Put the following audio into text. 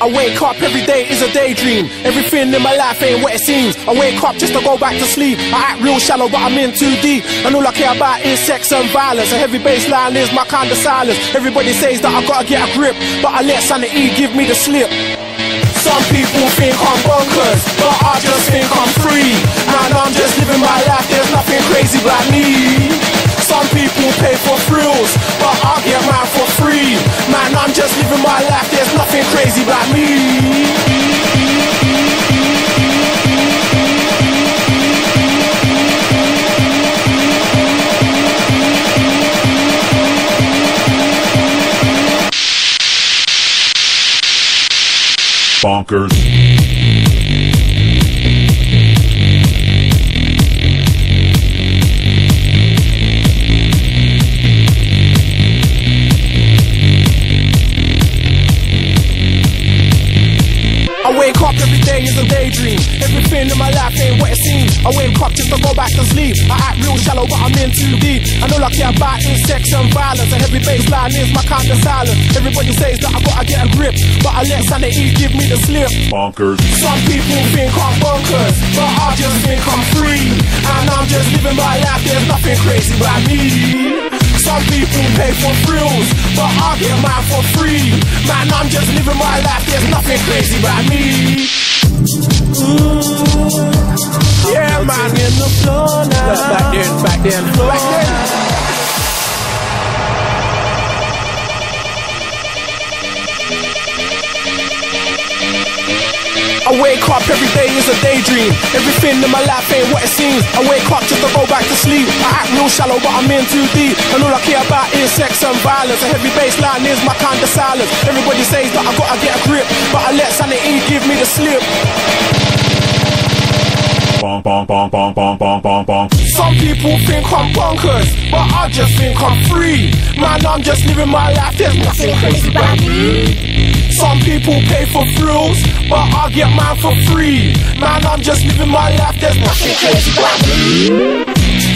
I wake up every day is a daydream. Everything in my life ain't what it seems. I wake up just to go back to sleep. I act real shallow but I'm in too deep. And all I care about is sex and violence. A heavy bass line is my kind of silence. Everybody says that I gotta get a grip, but I let sanity give me the slip. Some people think I'm bonkers, but I just think I'm free. Man, I'm just living my life, there's nothing crazy about me. Some people pay for thrills, but I get mine for free. Man, I'm just living my life, there's nothing crazy about me. Bonkers. I wake up every day is a daydream. Everything in my life ain't what it seems. I wake up just to go back to sleep. I act real shallow but I'm in too deep. And all I care about is sex and violence. A heavy bass line is my kind of silence. Everybody says that I gotta get a grip, but I let sanity give me the slip. Bonkers. Some people think I'm bonkers, but I just think I'm free. And I'm just living my life, there's nothing crazy about me. Some people pay for thrills, but I get mine for free. Man, I'm just living my life, there's nothing crazy about me. Yeah, man. In the floor now. Look, back then. I wake up every day is a daydream. Everything in my life ain't what it seems. I wake up just to go back to sleep. I act real shallow but I'm in too deep. And all I care about is sex and violence. A heavy bass line is my kind of silence. Everybody says that I gotta get a grip, but I let sanity give me the slip. Bonk, bonk, bonk, bonk, bonk, bonk, bonk, bonk. Some people think I'm bonkers, but I just think I'm free. Man, I'm just living my life, there's nothing crazy about me. Some people pay for thrills, but I get mine for free. Man, I'm just living my life, there's nothing crazy about me.